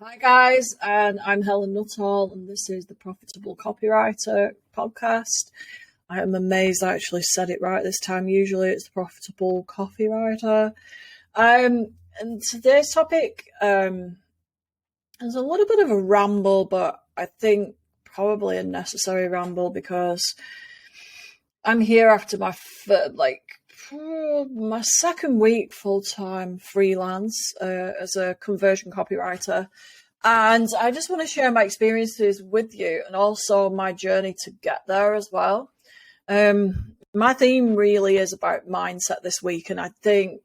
Hi guys, and I'm Helen Nuttall, and this is the Profitable Copywriter podcast. I am amazed I actually said it right this time. Usually it's the Profitable Copywriter. And today's topic is a little bit of a ramble, but I think probably a necessary ramble because I'm here after my second week full-time freelance as a conversion copywriter. And I just want to share my experiences with you and also my journey to get there as well. My theme really is about mindset this week, and I think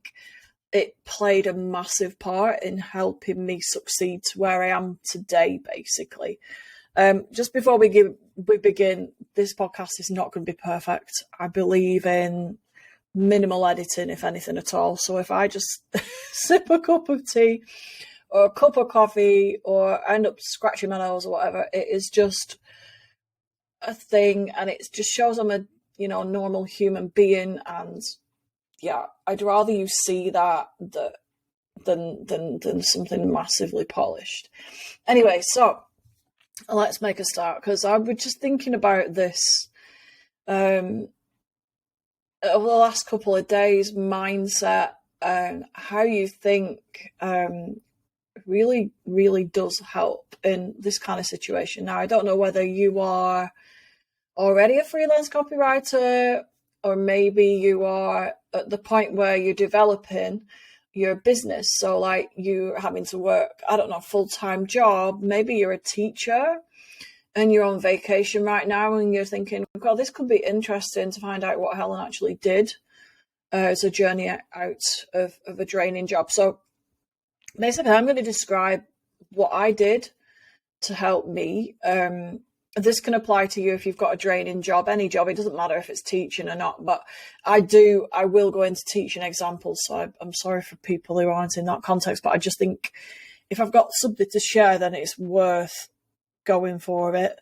it played a massive part in helping me succeed to where I am today, basically. Just before we begin, this podcast is not going to be perfect. I believe in minimal editing, if anything at all. So if I just sip a cup of tea or a cup of coffee or end up scratching my nose or whatever, it is just a thing, and it just shows I'm a normal human being. And yeah, I'd rather you see that than something massively polished. Anyway, so let's make a start, because I was just thinking about this over the last couple of days. Mindset and how you think really, really does help in this kind of situation. Now, I don't know whether you are already a freelance copywriter, or maybe you are at the point where you're developing your business. So like you're having to work, I don't know, full-time job. Maybe you're a teacher and you're on vacation right now and you're thinking, well, this could be interesting to find out what Helen actually did as a journey out of a draining job. So basically, I'm going to describe what I did to help me. This can apply to you if you've got a draining job, any job. It doesn't matter if it's teaching or not, but I will go into teaching examples. So I'm sorry for people who aren't in that context, but I just think if I've got something to share, then it's worth going for it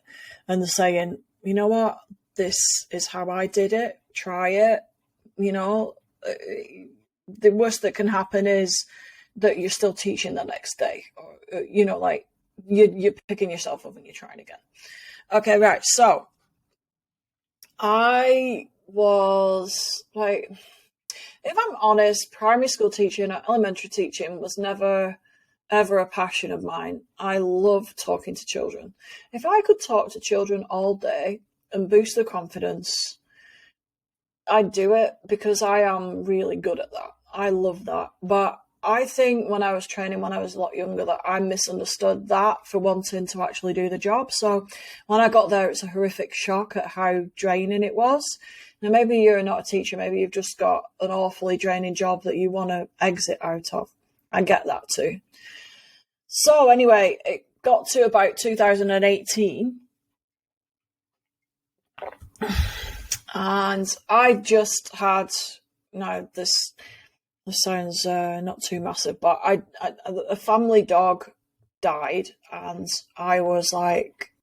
and saying, you know what, this is how I did it. Try it. The worst that can happen is that you're still teaching the next day, or you're picking yourself up and you're trying again. Okay, right. So I was like, if I'm honest, primary school teaching or elementary teaching was never, ever a passion of mine. I love talking to children. If I could talk to children all day and boost their confidence, I'd do it, because I am really good at that. I love that. But I think when I was training, when I was a lot younger, that I misunderstood that for wanting to actually do the job. So when I got there, it's a horrific shock at how draining it was. Now, maybe you're not a teacher. Maybe you've just got an awfully draining job that you want to exit out of. I get that too. So anyway, it got to about 2018. And I just had, this sounds not too massive, but a family dog died, and I was like,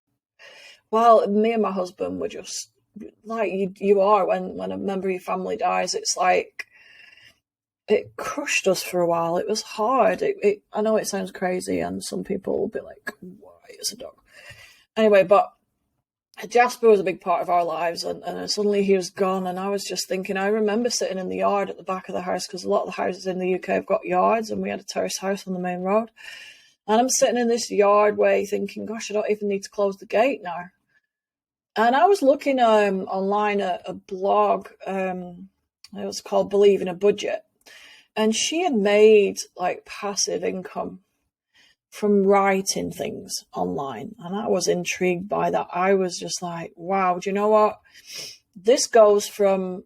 well, me and my husband were just like you are when a member of your family dies. It's like it crushed us for a while. It was hard. I know it sounds crazy, and some people will be like, why is a dog? Anyway, but Jasper was a big part of our lives, and suddenly he was gone. And I was just thinking, I remember sitting in the yard at the back of the house, because a lot of the houses in the UK have got yards, and we had a terrace house on the main road. And I'm sitting in this yard way thinking, gosh, I don't even need to close the gate now. And I was looking online at a blog, it was called Believe in a Budget. And she had made like passive income from writing things online. And I was intrigued by that. I was just like, wow, do you know what? This goes from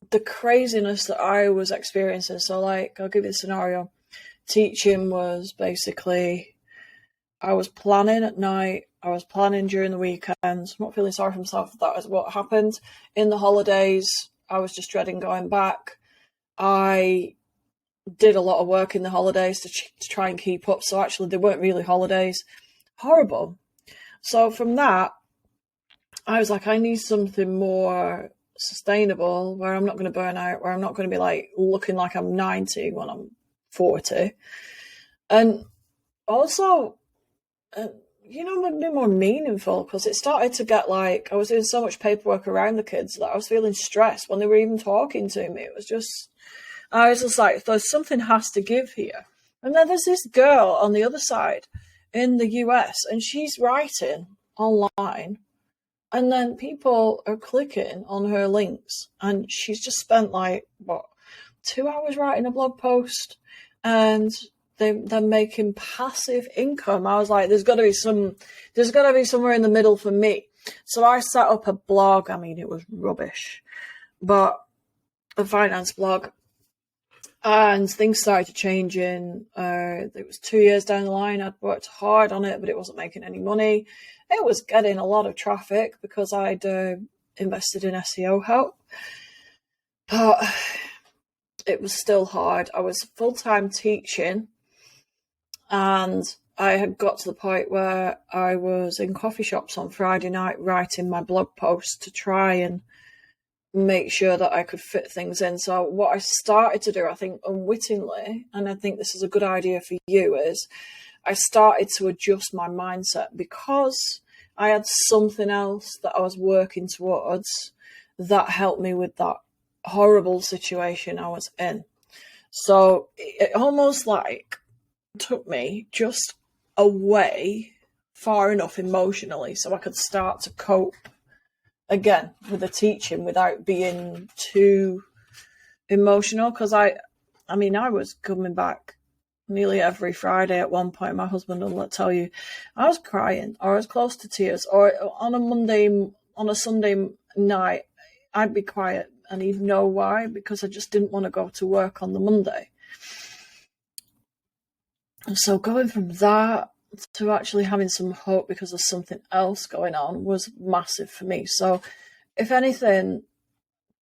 the craziness that I was experiencing. So like, I'll give you a scenario. Teaching was basically, I was planning at night. I was planning during the weekends. I'm not feeling sorry for myself. That is what happened. In the holidays, I was just dreading going back. I did a lot of work in the holidays to try and keep up. So actually, they weren't really holidays. Horrible. So from that, I was like, I need something more sustainable, where I'm not going to burn out, where I'm not going to be like looking like I'm 90 when I'm 40. And also, a bit more meaningful, because it started to get like I was doing so much paperwork around the kids that I was feeling stressed when they were even talking to me. I was just like, there's something has to give here. And then there's this girl on the other side in the US, and she's writing online, and then people are clicking on her links, and she's just spent like, 2 hours writing a blog post, and they're making passive income. I was like, there's got to be somewhere in the middle for me. So I set up a blog. I mean, it was rubbish, but a finance blog, and things started changing. It was 2 years down the line. I'd worked hard on it, but it wasn't making any money. It was getting a lot of traffic because I'd invested in SEO help, but it was still hard. I was full-time teaching, and I had got to the point where I was in coffee shops on Friday night writing my blog posts to try and make sure that I could fit things in. So what I started to do, I think unwittingly, and I think this is a good idea for you, is I started to adjust my mindset, because I had something else that I was working towards that helped me with that horrible situation I was in. So it almost like took me just away far enough emotionally so I could start to cope again with the teaching without being too emotional. Because I was coming back nearly every Friday at one point. My husband will tell you I was crying, or I was close to tears, or on a Sunday night I'd be quiet, and he'd know why, because I just didn't want to go to work on the Monday. And so going from that to actually having some hope because of something else going on was massive for me. So if anything,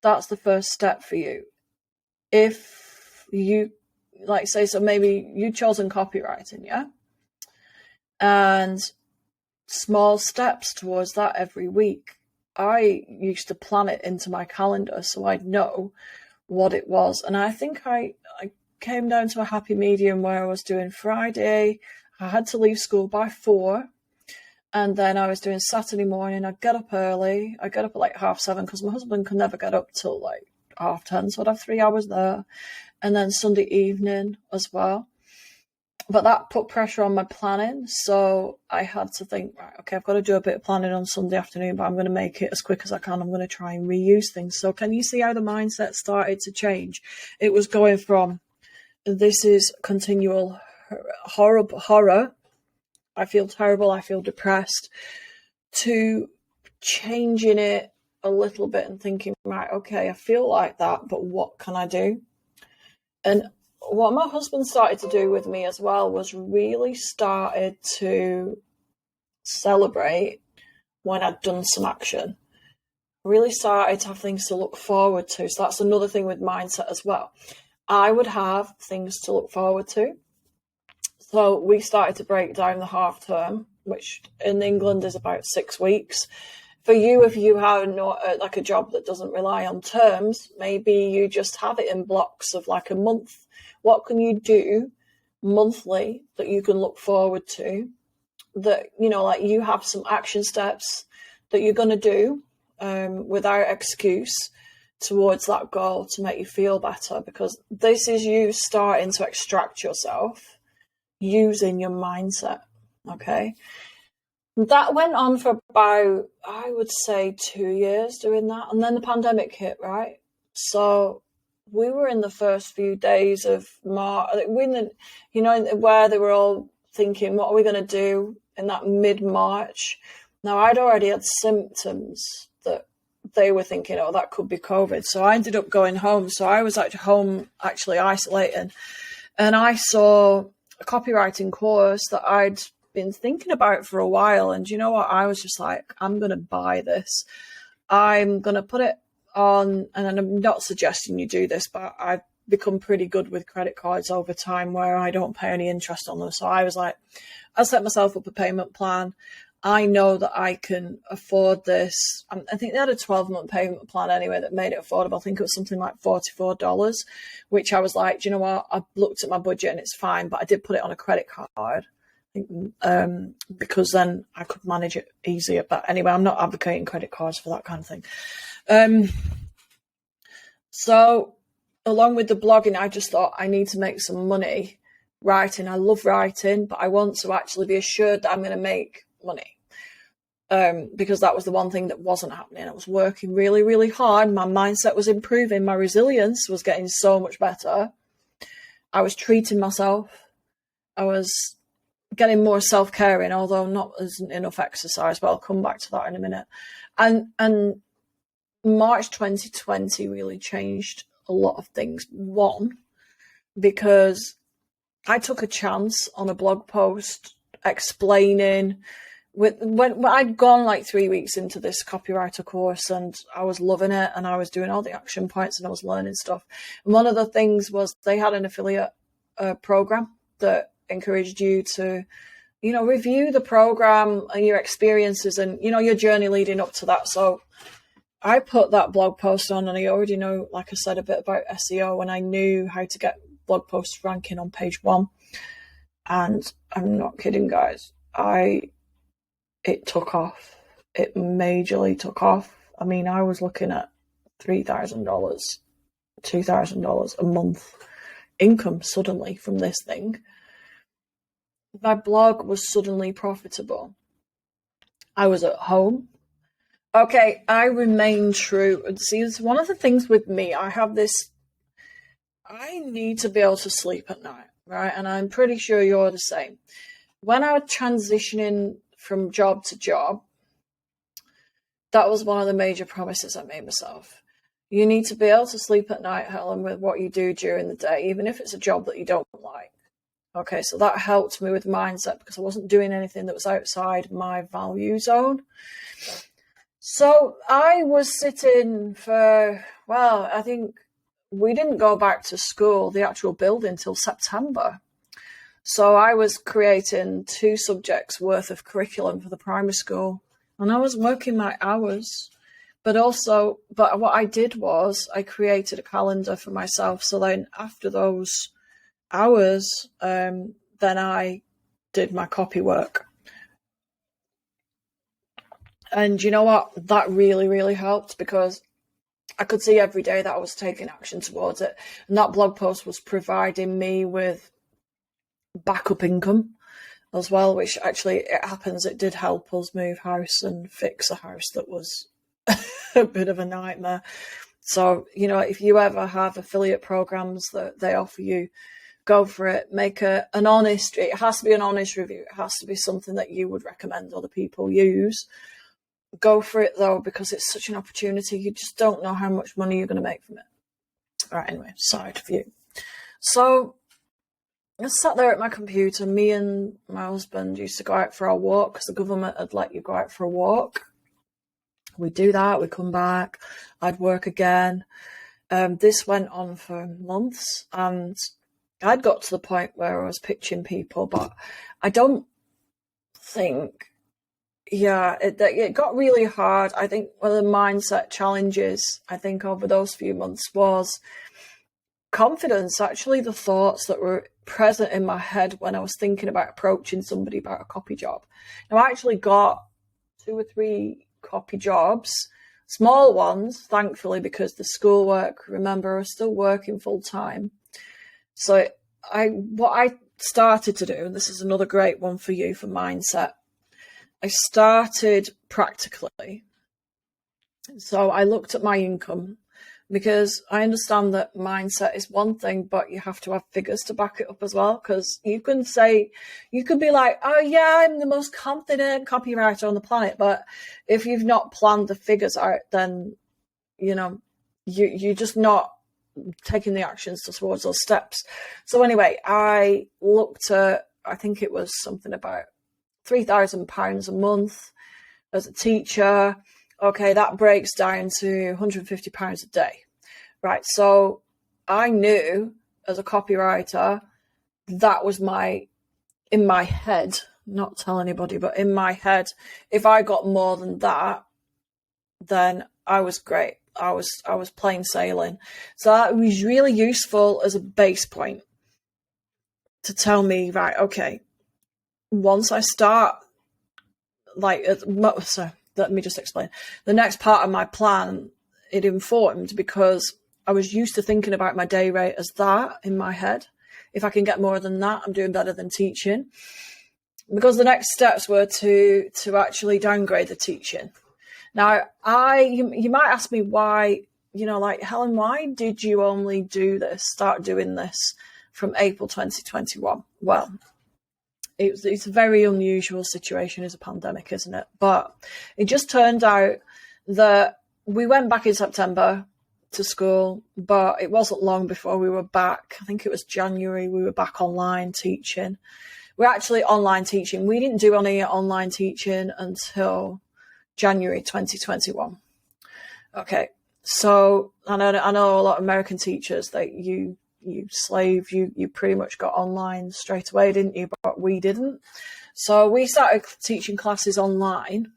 that's the first step for you. If you, like, say, so maybe you've chosen copywriting, yeah? And small steps towards that every week. I used to plan it into my calendar so I'd know what it was. And I think I came down to a happy medium where I was doing Friday. I had to leave school by 4. And then I was doing Saturday morning. I'd get up early. I'd get up at like 7:30 because my husband could never get up till like 10:30. So I'd have 3 hours there. And then Sunday evening as well. But that put pressure on my planning. So I had to think, right, okay, I've got to do a bit of planning on Sunday afternoon, but I'm going to make it as quick as I can. I'm going to try and reuse things. So can you see how the mindset started to change? It was going from, this is continual horror. I feel terrible. I feel depressed, to changing it a little bit and thinking, right, okay, I feel like that, but what can I do? And what my husband started to do with me as well was really started to celebrate when I'd done some action. Really started to have things to look forward to. So that's another thing with mindset as well. I would have things to look forward to. So we started to break down the half term, which in England is about 6 weeks. For you, if you have like a job that doesn't rely on terms, maybe you just have it in blocks of like a month. What can you do monthly that you can look forward to? That, like you have some action steps that you're going to do without excuse towards that goal to make you feel better, because this is you starting to extract yourself using your mindset. Okay. That went on for about, I would say, 2 years doing that. And then the pandemic hit, right? So we were in the first few days of March, where they were all thinking, what are we going to do in that mid-March? Now, I'd already had symptoms that they were thinking, oh, that could be COVID. So I ended up going home. So I was at home actually isolating. And I saw a copywriting course that I'd been thinking about for a while. And you know what? I was just like, I'm going to buy this. I'm going to put it on, and I'm not suggesting you do this, but I've become pretty good with credit cards over time where I don't pay any interest on them. So I was like, I set myself up a payment plan. I know that I can afford this. I think they had a 12-month payment plan anyway that made it affordable. I think it was something like $44, which I was like, do you know what? I looked at my budget and it's fine, but I did put it on a credit card. I because then I could manage it easier. But anyway, I'm not advocating credit cards for that kind of thing. So along with the blogging, I just thought I need to make some money writing. I love writing, but I want to actually be assured that I'm going to make money. Because that was the one thing that wasn't happening. I was working really, really hard. My mindset was improving. My resilience was getting so much better. I was treating myself. I was getting more self-caring, although not as enough exercise, but I'll come back to that in a minute. And March 2020 really changed a lot of things. One, because I took a chance on a blog post explaining when I'd gone like 3 weeks into this copywriter course and I was loving it and I was doing all the action points and I was learning stuff. And one of the things was they had an affiliate program that encouraged you to, review the program and your experiences and, your journey leading up to that. So I put that blog post on and I already know, like I said, a bit about SEO and I knew how to get blog posts ranking on page 1. And I'm not kidding, guys. It took off. It majorly took off. I mean, I was looking at $3,000, $2,000 a month income suddenly from this thing. My blog was suddenly profitable. I was at home. Okay, I remain true. See, it's one of the things with me. I need to be able to sleep at night, right? And I'm pretty sure you're the same. When I was transitioning from job to job, that was one of the major promises I made myself. You need to be able to sleep at night, Helen, with what you do during the day, even if it's a job that you don't like. Okay, so that helped me with mindset because I wasn't doing anything that was outside my value zone. So I was sitting for, I think we didn't go back to school, the actual building, till September. So I was creating 2 subjects worth of curriculum for the primary school and I was working my hours, but what I did was I created a calendar for myself. So then after those hours, then I did my copy work. And you know what? That really, really helped because I could see every day that I was taking action towards it. And that blog post was providing me with backup income as well, which actually it did help us move house and fix a house that was a bit of a nightmare. So, if you ever have affiliate programs that they offer you, go for it. Make it has to be an honest review. It has to be something that you would recommend other people use. Go for it though, because it's such an opportunity. You just don't know how much money you're going to make from it. All right, anyway, side view. So I sat there at my computer. Me and my husband used to go out for our walk because the government had let you go out for a walk. We'd do that. We'd come back. I'd work again. This went on for months and I'd got to the point where I was pitching people, but I don't think, it got really hard. I think one of the mindset challenges, I think, over those few months was confidence, actually, the thoughts that were present in my head when I was thinking about approaching somebody about a copy job. Now, I actually got 2 or 3 copy jobs, small ones, thankfully, because the schoolwork, remember, I was still working full time. So what I started to do, and this is another great one for you for mindset, I started practically. So I looked at my income because I understand that mindset is one thing, but you have to have figures to back it up as well. Because you can be like, oh yeah, I'm the most confident copywriter on the planet. But if you've not planned the figures out, then, you're just not taking the actions towards those steps. So anyway, I looked at, I think it was something about £3,000 a month as a teacher. Okay, that breaks down to £150 a day, right? So I knew as a copywriter, that was in my head, not tell anybody, but in my head, if I got more than that, then I was great. I was plain sailing. So that was really useful as a base point to tell me, right, okay, once I start, so let me just explain. The next part of my plan, it informed because I was used to thinking about my day rate as that in my head. If I can get more than that, I'm doing better than teaching. Because the next steps were to actually downgrade the teaching. Now, you might ask me why, Helen, why did you only start doing this from April 2021? Well, it's a very unusual situation as a pandemic, isn't it? But it just turned out that we went back in September to school, but it wasn't long before we were back. I think it was January, we were back online teaching. We're actually online teaching. We didn't do any online teaching until January 2021. Okay, so I know a lot of American teachers that you pretty much got online straight away, didn't you? But we didn't. So we started teaching classes online,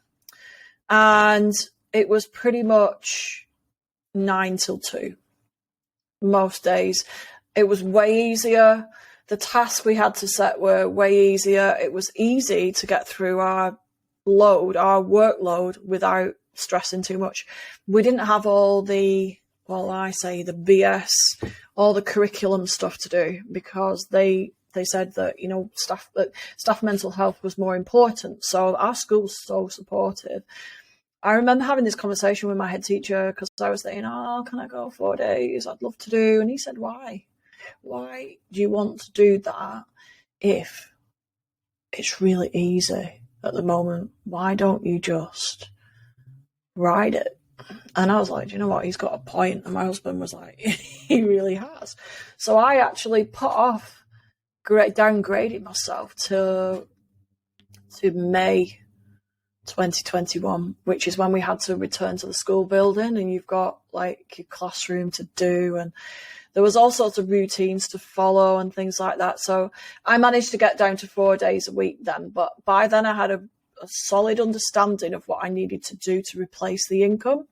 and it was pretty much 9 till 2 most days. It was way easier. The tasks we had to set were way easier. It was easy to get through our workload without stressing too much. We didn't have all the BS, all the curriculum stuff to do, because they said that, staff mental health was more important. So our school's so supportive. I remember having this conversation with my head teacher because I was saying, can I go 4 days? I'd love to do. And he said, why? Why do you want to do that if it's really easy at the moment? Why don't you just ride it? And I was like, you know what? He's got a point. And my husband was like, he really has. So I actually put off downgrading myself to May 2021, which is when we had to return to the school building, and you've got like your classroom to do, and there was all sorts of routines to follow and things like that. So I managed to get down to 4 days a week then, but by then I had a solid understanding of what I needed to do to replace the income.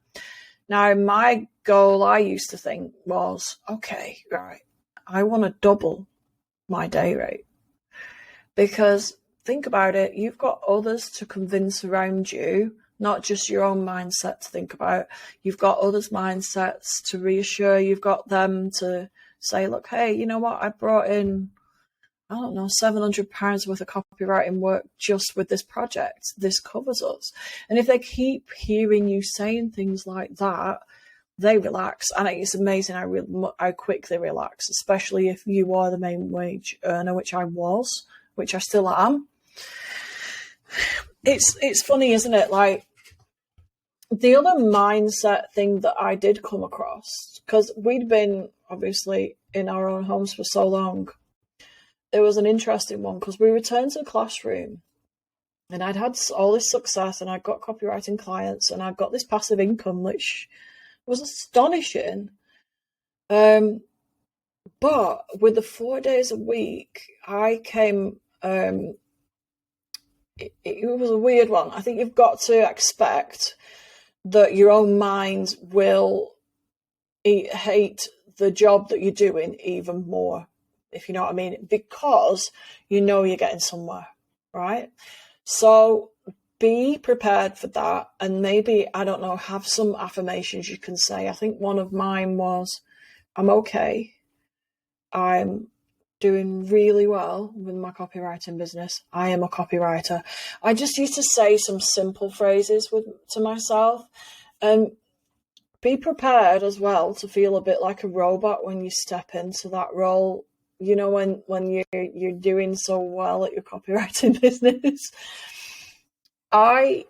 Now, my goal, I used to think, was, okay, right, I want to double my day rate. Because think about it, you've got others to convince around you, not just your own mindset to think about. You've got others' mindsets to reassure. You've got them to say, look, hey, you know what? I brought in, I don't know, £700 worth of copywriting work just with this project. This covers us. And if they keep hearing you saying things like that, they relax. And it's amazing how quickly relax, especially if you are the main wage earner, which I was, which I still am. It's funny, isn't it? Like, the other mindset thing that I did come across, because we'd been obviously in our own homes for so long, it was an interesting one because we returned to the classroom and I'd had all this success and I'd got copywriting clients and I'd got this passive income, which was astonishing. But with the 4 days a week, I came, it was a weird one. I think you've got to expect that your own mind will hate the job that you're doing even more, if you know what I mean, because you're getting somewhere, right? So be prepared for that, and maybe, I don't know, have some affirmations you can say. I think one of mine was, I'm okay. I'm doing really well with my copywriting business. I am a copywriter. I just used to say some simple phrases to myself. Be prepared as well to feel a bit like a robot when you step into that role. When you're doing so well at your copywriting business. I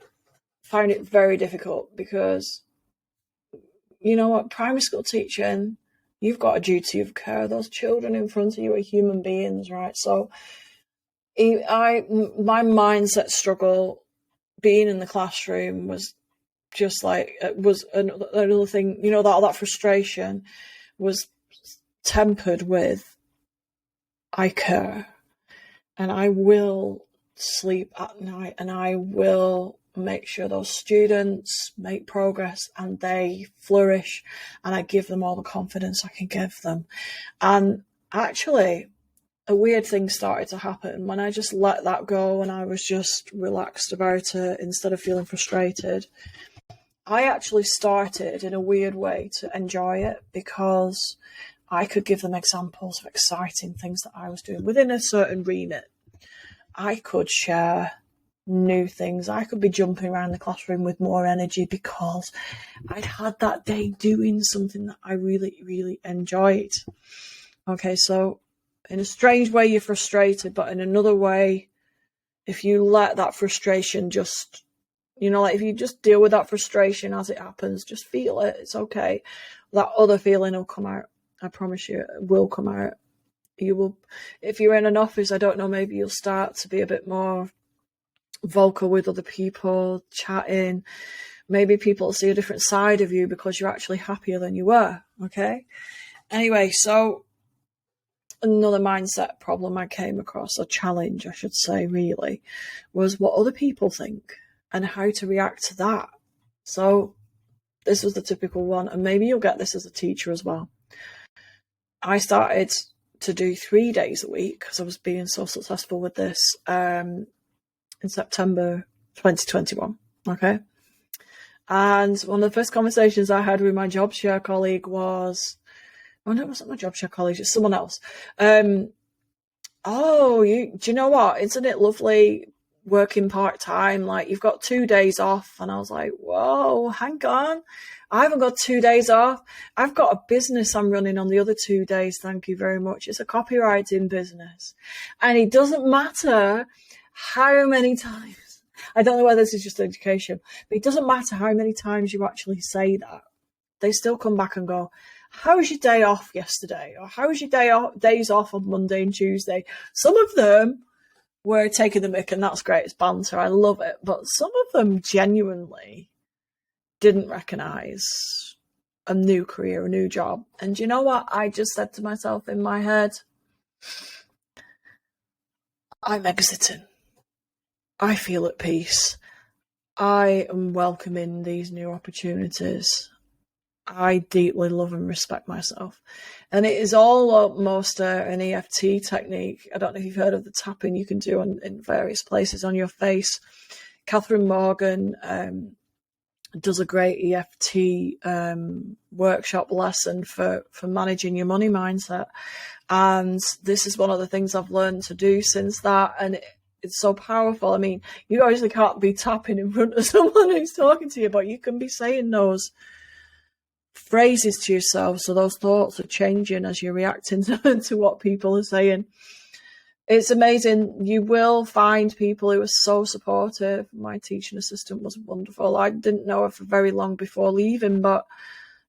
found it very difficult because, primary school teaching, you've got a duty of care. Those children in front of you are human beings, right? So my mindset struggle being in the classroom was just like, it was another thing, that frustration was tempered with, I care, and I will sleep at night, and I will make sure those students make progress and they flourish, and I give them all the confidence I can give them. And actually, a weird thing started to happen when I just let that go and I was just relaxed about it instead of feeling frustrated. I actually started in a weird way to enjoy it because I could give them examples of exciting things that I was doing within a certain remit. I could share new things. I could be jumping around the classroom with more energy because I'd had that day doing something that I really, really enjoyed. Okay, so in a strange way, you're frustrated, but in another way, if you let that frustration just, like if you just deal with that frustration as it happens, just feel it, it's okay. That other feeling will come out. I promise you, it will come out. You will, if you're in an office, I don't know, maybe you'll start to be a bit more vocal with other people, chatting. Maybe people see a different side of you because you're actually happier than you were. Okay. Anyway, so another mindset problem I came across, a challenge, I should say, really, was what other people think and how to react to that. So this was the typical one, and maybe you'll get this as a teacher as well. I started to do 3 days a week because I was being so successful with this in September 2021. Okay. And one of the first conversations I had with my job share colleague was, oh no, it wasn't my job share colleague, it's someone else. Do you know what? Isn't it lovely working part-time? Like, you've got 2 days off. And I was like, whoa, hang on. I haven't got 2 days off. I've got a business I'm running on the other 2 days. Thank you very much. It's a copywriting business. And it doesn't matter how many times, I don't know whether this is just education, but it doesn't matter how many times you actually say that. They still come back and go, how was your day off yesterday? Or how was your days off on Monday and Tuesday? Some of them were taking the mick, and that's great. It's banter. I love it. But some of them genuinely didn't recognise a new career, a new job. And you know what? I just said to myself in my head, I'm exiting. I feel at peace. I am welcoming these new opportunities. I deeply love and respect myself. And it is almost an EFT technique. I don't know if you've heard of the tapping you can do in various places on your face. Catherine Morgan does a great EFT workshop lesson for managing your money mindset. And this is one of the things I've learned to do since that. And it's so powerful. I mean, you obviously can't be tapping in front of someone who's talking to you, but you can be saying those phrases to yourself, so those thoughts are changing as you're reacting to what people are saying. It's amazing. You will find people who are so supportive. My teaching assistant was wonderful. I didn't know her for very long before leaving, but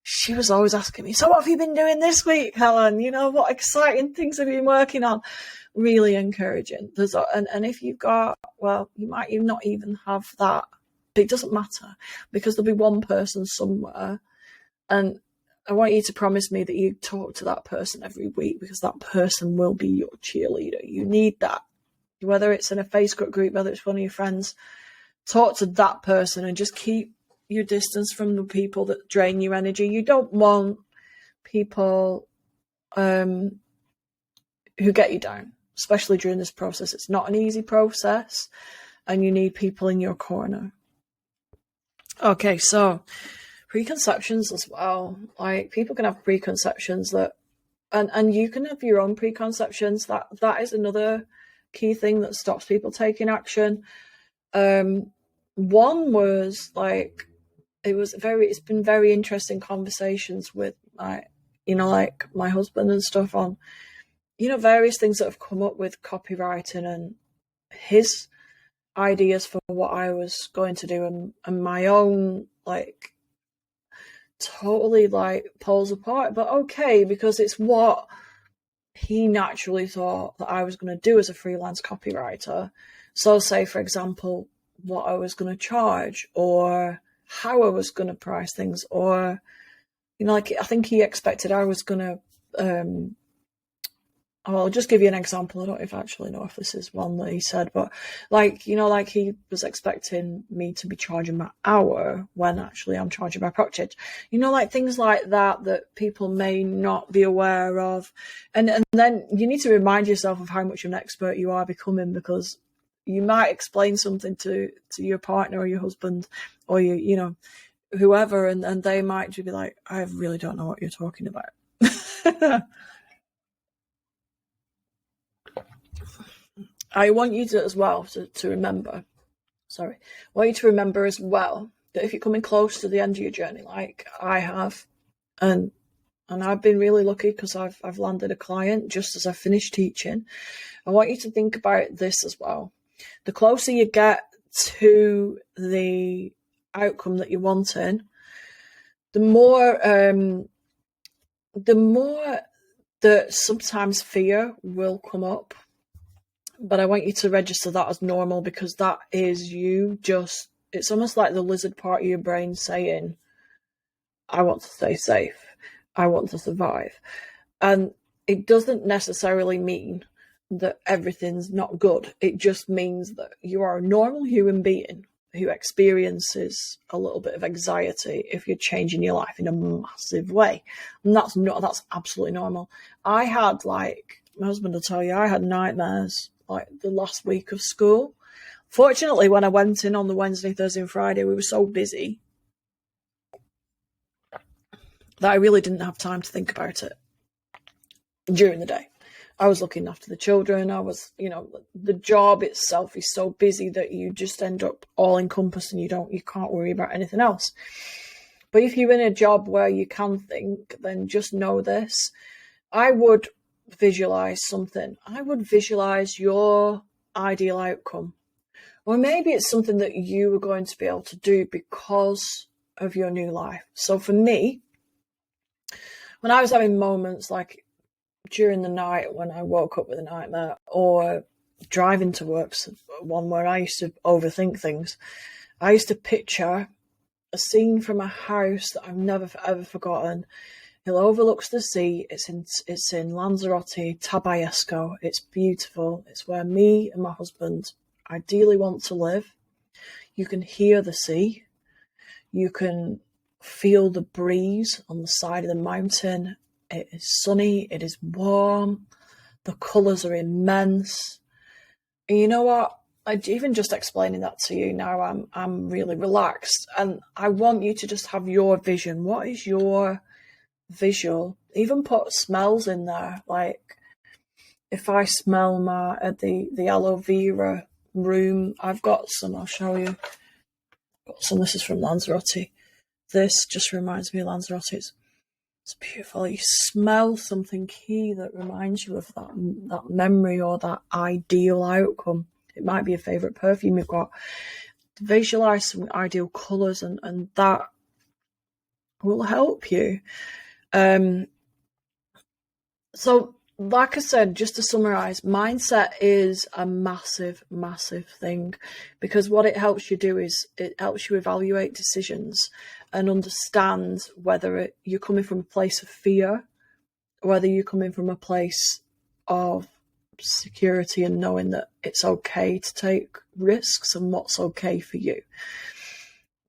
she was always asking me, so what have you been doing this week, Helen? You know, what exciting things have you been working on? Really encouraging. And if you've got, well, you might not even have that. It doesn't matter, because there'll be one person somewhere. And I want you to promise me that you talk to that person every week, because that person will be your cheerleader. You need that. Whether it's in a Facebook group, whether it's one of your friends, talk to that person and just keep your distance from the people that drain your energy. You don't want people who get you down, especially during this process. It's not an easy process, and you need people in your corner. Okay, so preconceptions as well. Like, people can have preconceptions that, and you can have your own preconceptions. That is another key thing that stops people taking action. One was like, it's been very interesting conversations with my husband and stuff on, various things that have come up with copywriting and his ideas for what I was going to do, and my own, like, totally like pulls apart, but okay, because it's what he naturally thought that I was going to do as a freelance copywriter. So say, for example, what I was going to charge, or how I was going to price things, or, like, I think he expected I was going to I'll just give you an example. I don't actually know if this is one that he said, but like, like he was expecting me to be charging by hour when actually I'm charging by project. Like things like that people may not be aware of. And then you need to remind yourself of how much of an expert you are becoming, because you might explain something to your partner or your husband or whoever, and they might just be like, I really don't know what you're talking about. I want you to as well to remember, I want you to remember as well that if you're coming close to the end of your journey, like I have, and I've been really lucky because I've landed a client just as I finished teaching, I want you to think about this as well. The closer you get to the outcome that you're wanting, the more that sometimes fear will come up. But I want you to register that as normal, because that is it's almost like the lizard part of your brain saying, I want to stay safe. I want to survive. And it doesn't necessarily mean that everything's not good. It just means that you are a normal human being who experiences a little bit of anxiety if you're changing your life in a massive way. And that's absolutely normal. I had, like, my husband will tell you, I had nightmares like the last week of school. Fortunately, when I went in on the Wednesday, Thursday and Friday, we were so busy that I really didn't have time to think about it during the day. I was looking after the children. I was, the job itself is so busy that you just end up all encompassed and you can't worry about anything else. But if you're in a job where you can think, then just know this. I would visualize something. I would visualize your ideal outcome. Or maybe it's something that you are going to be able to do because of your new life. So for me, when I was having moments like during the night when I woke up with a nightmare, or driving to work, one where I used to overthink things, I used to picture a scene from a house that I've never ever forgotten. It overlooks the sea. It's in Lanzarote, Tabayesco. It's beautiful. It's where me and my husband ideally want to live. You can hear the sea. You can feel the breeze on the side of the mountain. It is sunny. It is warm. The colours are immense. And you know what? Even just explaining that to you now, I'm really relaxed. And I want you to just have your vision. What is your visual? Even put smells in there. Like if I smell the aloe vera room, I've got some. I'll show you. I've got some. This is from Lanzarote. This just reminds me of Lanzarote. It's beautiful. You smell something key that reminds you of that memory or that ideal outcome. It might be a favourite perfume you've got. Visualise some ideal colours, and that will help you. So, like I said, just to summarise, mindset is a massive, massive thing, because what it helps you do is it helps you evaluate decisions and understand whether you're coming from a place of fear, or whether you're coming from a place of security and knowing that it's okay to take risks and what's okay for you.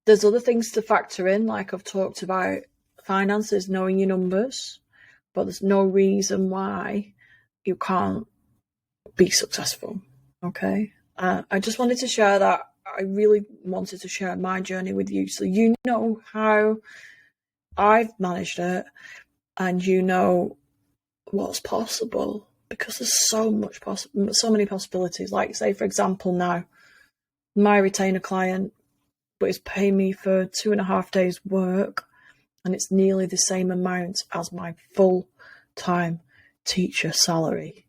There's other things to factor in, like I've talked about finances, knowing your numbers, but there's no reason why you can't be successful. Okay. I just wanted to share that. I really wanted to share my journey with you, so you know how I've managed it, and you know what's possible, because there's so many possibilities. Like, say for example, now my retainer client is paying me for 2.5 days work, and it's nearly the same amount as my full-time teacher salary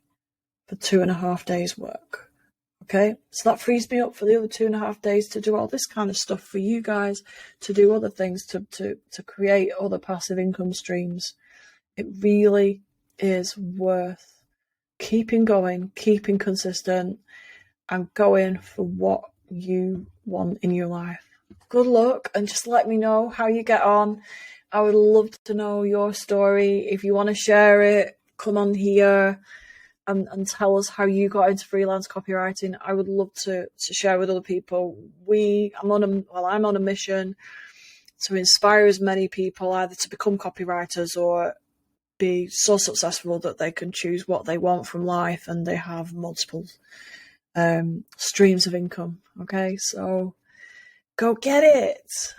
for 2.5 days work. Okay, so that frees me up for the other 2.5 days to do all this kind of stuff for you guys, to do other things, to create other passive income streams. It really is worth keeping going, keeping consistent, and going for what you want in your life. Good luck, and just let me know how you get on. I would love to know your story. If you want to share it, come on here. and tell us how you got into freelance copywriting. I would love to share with other people. I'm on a mission to inspire as many people either to become copywriters or be so successful that they can choose what they want from life and they have multiple streams of income. Okay, so go get it.